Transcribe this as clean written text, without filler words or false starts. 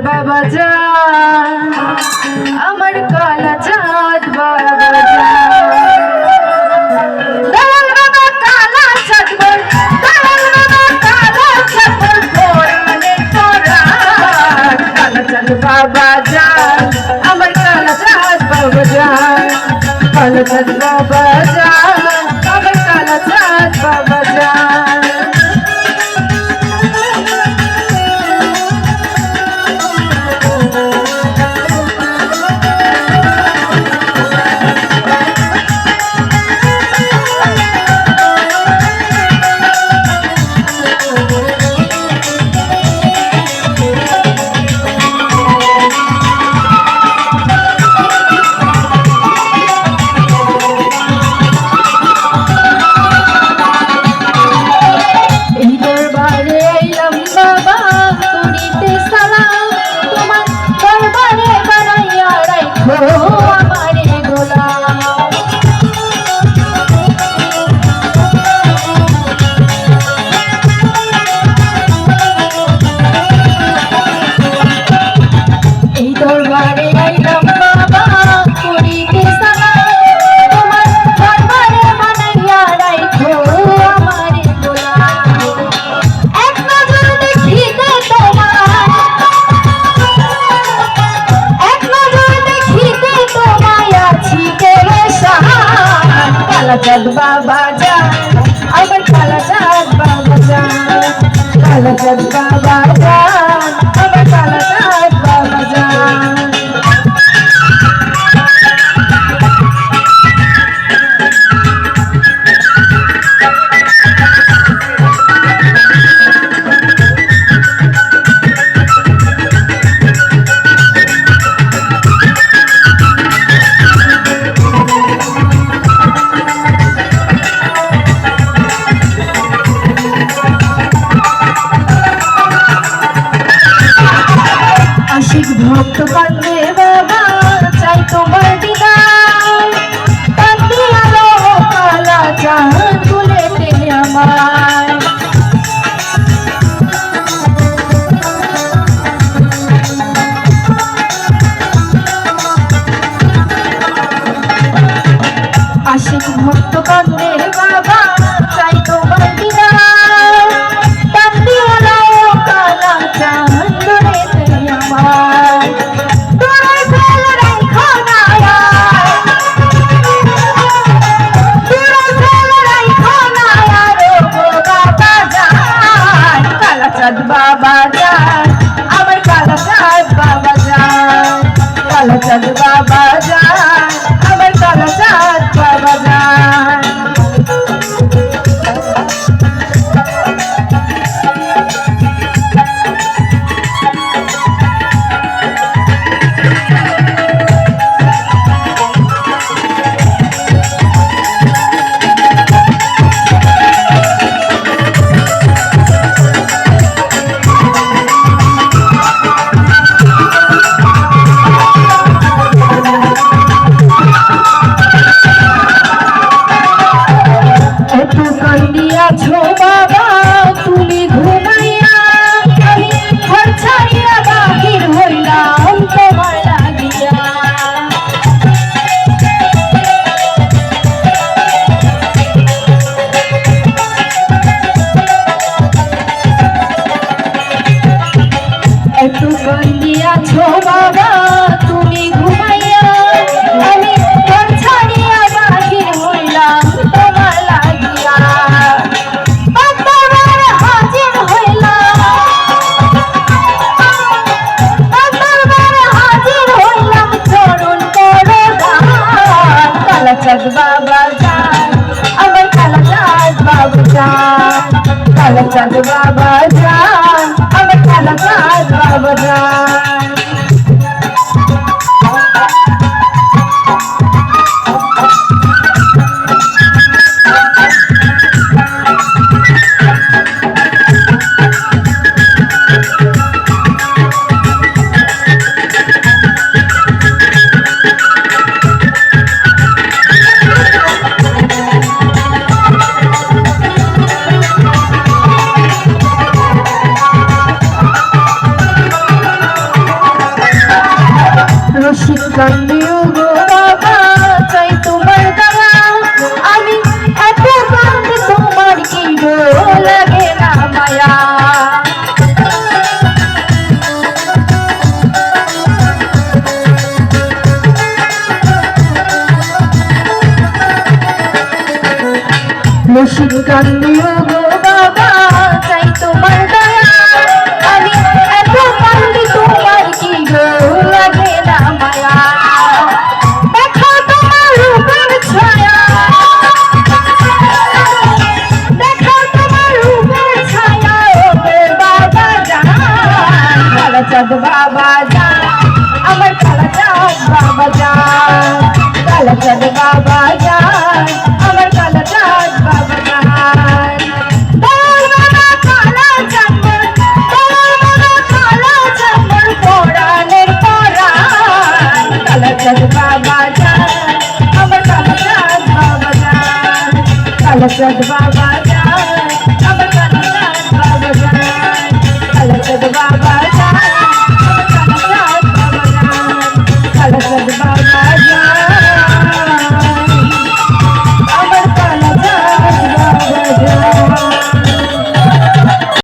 বাবা যান, আমার কালা চাঁদ বাবা যান। দয়াল বাবা কালা চাঁদ মোর, দয়াল বাবা কালা চাঁদ মোর পরাণে পরাণ। কালা চাঁদ বাবা যান, আমার কালা চাঁদ বাবা যান। কালা চাঁদ বাবা যান, আমার কালা চাঁদ বাবা যান। কালা চাঁদ বাবা যান, আমার কালা চাঁদ বাবা যান। কালা চাঁদ বাবা যান, আমার কালা চাঁদ বাবা যান। ভক্ত কান্দে বাবা চাই তোমার দিদার, কান্দে আলো কালা চাঁদ তুলে টেনে আমার। আশিক ভক্ত কান্দে বাবা চাই তোমার দিদার, কান্দে আলো কালা চাঁদ তুলে টেনে আমার। বাবা যান, আমার কালা চাঁদ বাবা যান। কালা চাঁদ বাবা যান, আমার কালা চাঁদ বাবা যান। একটু বন্দিয়াছো বাবা তুমি ঘুমাইয়া, আমি ঘর ছাড়িয়া বাহির হইলাম তোমার লাগিয়া। বারবার হাজির হইলাম, বারবার হাজির হইলাম চরণ করো দান। কালা চাঁদ বাবা যান, আমার কালা চাঁদ বাবা যান। কালা চাঁদ বাবা যান, আমার কালা চাঁদ বাবা যান। কান্দিও গো বাবা চাই তোমার দয়া আমি এত কান্দি তোমার কি গো লাগে না মায়া দেখো তোমার রূপের ছায়া দেখো তোমার রূপের ছায়া ওরে বাবা জান কালাচাঁদ বাবা জান আমার কালাচাঁদ বাবা জান কালাচাঁদ বাবা জান আমার কালাচাঁদ বাবা জান কালাচাঁদ বাবা জান আমার কালাচাঁদ বাবা জান কালাচাঁদ বাবা